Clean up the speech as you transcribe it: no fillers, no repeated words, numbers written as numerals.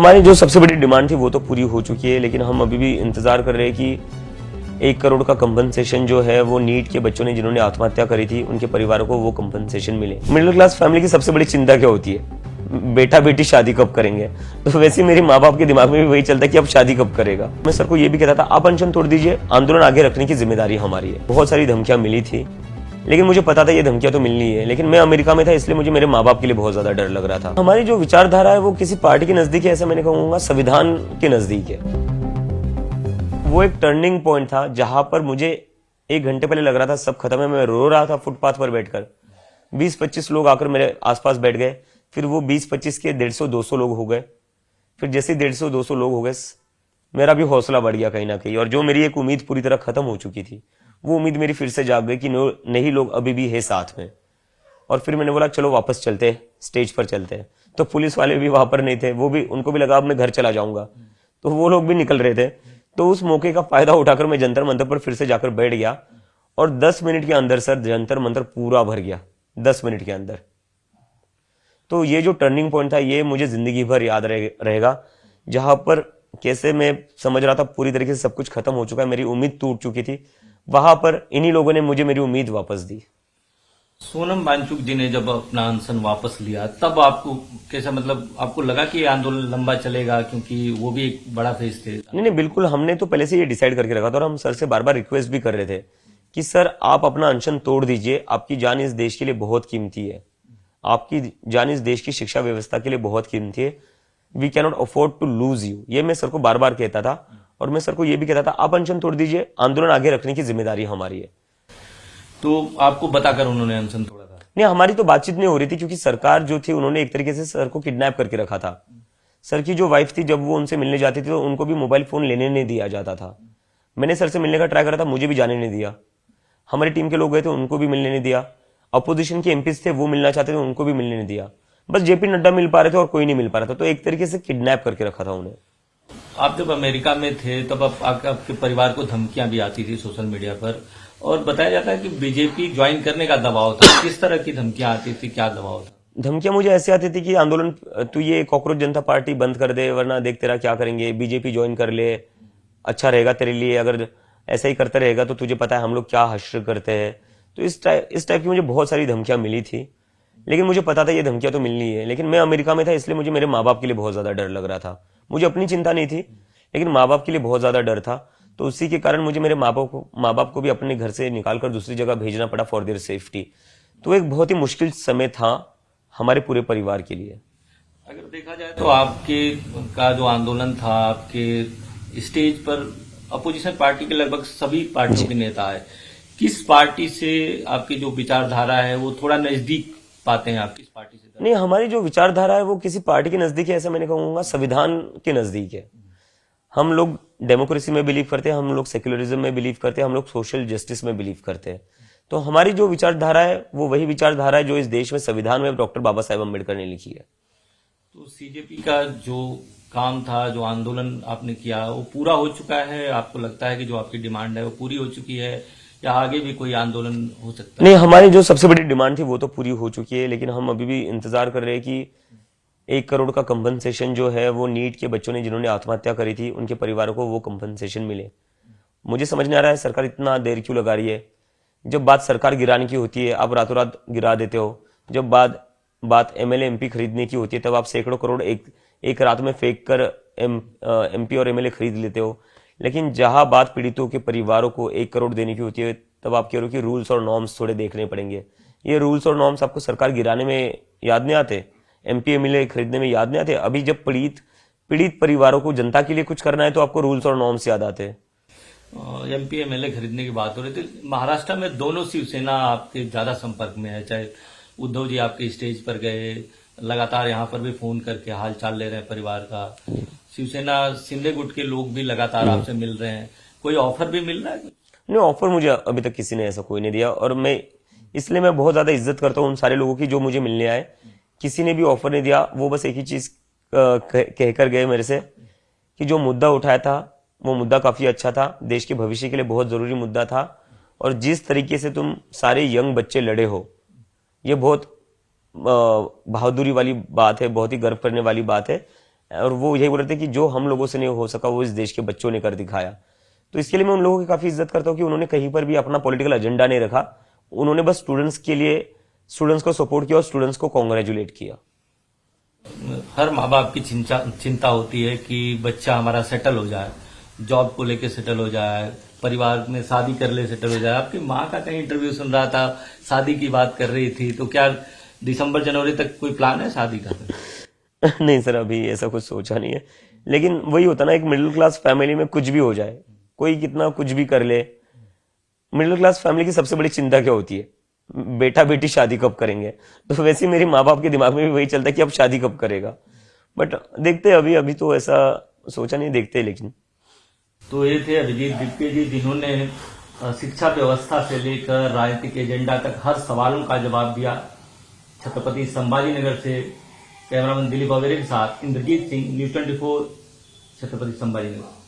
हमारी जो सबसे बड़ी डिमांड थी वो तो पूरी हो चुकी है, लेकिन हम अभी भी इंतजार कर रहे हैं कि 1 करोड़ का कंपनसेशन जो है वो नीट के बच्चों ने जिन्होंने आत्महत्या करी थी उनके परिवारों को वो कंपनसेशन मिले। मिडिल क्लास फैमिली की सबसे बड़ी चिंता क्या होती है? बेटा बेटी शादी कब करेंगे। तो वैसे मेरे माँ बाप के दिमाग में भी वही चलता है कि अब शादी कब करेगा। मैं सर को ये भी कहता था आप अनशन तोड़ दीजिए, आंदोलन आगे रखने की जिम्मेदारी हमारी है। बहुत सारी धमकियां मिली थी, लेकिन मुझे पता था ये धमकियां तो मिलनी है, लेकिन मैं अमेरिका में था इसलिए मुझे मेरे माँ बाप के लिए बहुत ज्यादा डर लग रहा था। हमारी जो विचारधारा है वो किसी पार्टी के नजदीक है, ऐसा मैंने कहूंगा संविधान के नजदीक है। वो एक टर्निंग पॉइंट था जहां पर मुझे 1 घंटे पहले लग रहा था सब खत्म है, मैं रो रहा था फुटपाथ पर बैठकर। 20-25 लोग आकर मेरे आसपास बैठ गए, फिर वो 20-25 के 150-200 लोग हो गए, फिर जैसे 150-200 लोग हो गए मेरा भी हौसला बढ़ गया कहीं ना कहीं, और जो मेरी एक उम्मीद पूरी तरह खत्म हो चुकी थी वो उम्मीद मेरी फिर से जाग गई कि नहीं, लोग अभी भी है साथ में। और फिर मैंने बोला चलो वापस चलते हैं, स्टेज पर चलते हैं। तो पुलिस वाले भी वहां पर नहीं थे, वो भी, उनको भी लगा अब मैं घर चला जाऊंगा, तो वो लोग भी निकल रहे थे। तो उस मौके का फायदा उठाकर मैं जंतर मंतर पर फिर से जाकर बैठ गया, और 10 मिनट के अंदर सर जंतर मंतर पूरा भर गया, 10 मिनट के अंदर। तो ये जो टर्निंग पॉइंट था ये मुझे जिंदगी भर याद रहेगा, जहां पर कैसे मैं समझ रहा था पूरी तरीके से सब कुछ खत्म हो चुका है, मेरी उम्मीद टूट चुकी थी, वहां पर इन्हीं लोगों ने मुझे मेरी उम्मीद वापस दी। सोनम वांगचुक जी ने जब अपना अनशन वापस लिया तब आपको कैसा, मतलब आपको लगा कि ये आंदोलन लंबा चलेगा, क्योंकि वो भी एक बड़ा फेज थे? नहीं, बिल्कुल, हमने तो पहले से ये डिसाइड करके रखा था, और हम सर से बार बार रिक्वेस्ट भी कर रहे थे कि सर आप अपना अनशन तोड़ दीजिए, आपकी जान इस देश के लिए बहुत कीमती है, आपकी जान इस देश की शिक्षा व्यवस्था के लिए बहुत कीमती है, we can not afford to lose you. ये मैं सर को बार बार कहता था, और मैं सर को ये भी कहता था आप अनशन तोड़ दीजिए, आंदोलन आगे रखने की जिम्मेदारी हमारी है। तो आपको बताकर उन्होंने अनशन तोड़ा था? नहीं, हमारी तो बातचीत नहीं हो रही थी, क्योंकि सरकार जो थी उन्होंने एक तरीके से सर को किडनैप करके रखा था। सर की जो वाइफ थी, जब वो उनसे मिलने जाती थी तो उनको भी मोबाइल फोन लेने नहीं दिया जाता था। मैंने सर से मिलने का ट्राई करा था, मुझे भी जाने नहीं दिया। हमारी टीम के लोग गए थे, उनको भी मिलने नहीं दिया। अपोजिशन के एमपीज थे, वो मिलना चाहते थे, उनको भी मिलने नहीं दिया। बस जेपी नड्डा मिल पा रहे थे और कोई नहीं मिल पा रहा था। तो एक तरीके से किडनैप करके रखा था उन्हें। आप जब अमेरिका में थे तब आपके परिवार को धमकियां भी आती थी सोशल मीडिया पर, और बताया जाता है कि बीजेपी ज्वाइन करने का दबाव था। किस तरह की धमकियां आती थी, क्या दबाव था? धमकियां मुझे ऐसे आती थी कि आंदोलन, तू ये कॉकरोच जनता पार्टी बंद कर दे, वरना देख तेरा क्या करेंगे, बीजेपी ज्वाइन कर ले, अच्छा रहेगा तेरे लिए, अगर ऐसा ही करता रहेगा तो तुझे पता है हम लोग क्या हश्र करते हैं। तो इस टाइप की मुझे बहुत सारी धमकियां मिली थी, लेकिन मुझे पता था ये धमकियां तो मिलनी है। लेकिन मैं अमेरिका में था इसलिए मुझे मेरे माँ बाप के लिए बहुत ज्यादा डर लग रहा था। मुझे अपनी चिंता नहीं थी, लेकिन माँ बाप के लिए बहुत ज्यादा डर था। तो उसी के कारण मुझे मेरे माँ बाप को भी अपने घर से निकालकर दूसरी जगह भेजना पड़ा फॉर देयर सेफ्टी। तो एक बहुत ही मुश्किल समय था हमारे पूरे परिवार के लिए। अगर देखा जाए तो आपके का जो आंदोलन था, आपके स्टेज पर अपोजिशन पार्टी के लगभग सभी पार्टियों के नेता है। किस पार्टी से आपकी जो विचारधारा है वो थोड़ा नजदीक पाते हैं? आप किस पार्टी से? नहीं, हमारी जो विचारधारा है वो किसी पार्टी के नजदीक है, ऐसा मैंने कहूंगा संविधान के नजदीक है। हम लोग डेमोक्रेसी में बिलीव करते हैं, हम लोग सेक्युलरिज्म में बिलीव करते हैं, हम लोग सोशल जस्टिस में बिलीव करते हैं। तो हमारी जो विचारधारा है वो वही विचारधारा है जो इस देश में संविधान में डॉक्टर बाबा साहेब अम्बेडकर ने लिखी है। तो सीजेपी का जो काम था, जो आंदोलन आपने किया, वो पूरा हो चुका है? आपको लगता है कि जो आपकी डिमांड है वो पूरी हो चुकी है, या आगे भी कोई आंदोलन हो सकता है? नहीं, हमारी जो सबसे बड़ी डिमांड थी वो तो पूरी हो चुकी है, लेकिन हम अभी भी इंतजार कर रहे हैं कि 1 करोड़ का कंपनसेशन जो है वो नीट के बच्चों ने जिन्होंने आत्महत्या करी थी उनके परिवारों को वो कंपनसेशन मिले। मुझे समझ नहीं आ रहा है सरकार इतना देर क्यों लगा रही है। जब बात सरकार गिराने की होती है आप रातों रात गिरा देते हो, जब बात एमएलए एमपी खरीदने की होती है तब आप सैकड़ों करोड़ एक रात में फेंक कर एमपी और एमएलए खरीद लेते हो। लेकिन जहां बात पीड़ितों के परिवारों को 1 करोड़ देने की होती है तब आप कह रहे हो कि रूल्स और नॉर्म्स थोड़े देखने पड़ेंगे। ये रूल्स और नॉर्म्स आपको सरकार गिराने में याद नहीं आते, एमपी एमएलए खरीदने में याद नहीं आते। अभी जब पीड़ित परिवारों को जनता के लिए कुछ करना है तो आपको रूल्स और नॉर्म्स याद आते हैं। एमपी एमएलए खरीदने की बात हो रही थी। महाराष्ट्र में दोनों शिवसेना आपके ज्यादा संपर्क में है, चाहे उद्धव जी आपके स्टेज पर गए, लगातार यहाँ पर भी फोन करके हाल चाल ले रहे हैं परिवार का। शिवसेना शिंदे गुट के लोग भी लगातार आपसे मिल रहे हैं, कोई ऑफर भी मिल रहा है? नहीं, ऑफर मुझे अभी तक किसी ने ऐसा कोई नहीं दिया, और इसलिए मैं बहुत ज्यादा इज्जत करता हूँ उन सारे लोगों की जो मुझे मिलने आए। किसी ने भी ऑफर नहीं दिया, वो बस एक ही चीज कहकर गए मेरे से कि जो मुद्दा उठाया था वो मुद्दा काफी अच्छा था, देश के भविष्य के लिए बहुत जरूरी मुद्दा था, और जिस तरीके से तुम सारे यंग बच्चे लड़े हो ये बहुत बहादुरी वाली बात है, बहुत ही गर्व करने वाली बात है। और वो यही बोल रहे थे कि जो हम लोगों से नहीं हो सका वो इस देश के बच्चों ने कर दिखाया। तो इसके लिए मैं उन लोगों की काफी इज्जत करता हूँ कि उन्होंने कहीं पर भी अपना पॉलिटिकल एजेंडा नहीं रखा, उन्होंने बस स्टूडेंट्स के लिए स्टूडेंट्स को सपोर्ट किया और स्टूडेंट्स को कॉन्ग्रेचुलेट किया। हर माँ बाप की चिंता होती है कि बच्चा हमारा सेटल हो जाए, जॉब को लेके सेटल हो जाए, परिवार में शादी कर ले सेटल हो जाए। आपकी माँ का कहीं इंटरव्यू सुन रहा था, शादी की बात कर रही थी, तो क्या दिसंबर जनवरी तक कोई प्लान है शादी का? नहीं सर, अभी ऐसा कुछ सोचा नहीं है, लेकिन वही होता ना, एक मिडिल क्लास फैमिली में कुछ भी हो जाए, कोई कितना कुछ भी कर ले, मिडिल क्लास फैमिली की सबसे बड़ी चिंता क्या होती है? बेटा बेटी शादी कब करेंगे। तो वैसे मेरे माँ बाप के दिमाग में भी वही चलता है कि अब शादी कब करेगा। बट देखते हैं, अभी तो ऐसा सोचा नहीं, देखते। लेकिन तो ये थे अभिजीत दिप्के जी, जिन्होंने शिक्षा व्यवस्था से लेकर राजनीतिक एजेंडा तक हर सवालों का जवाब दिया। छत्रपति संभाजीनगर से कैमरामैन दिलीप अवेरे के साथ इंद्रजीत सिंह, न्यूज़ 24, छत्रपति संभाजीनगर।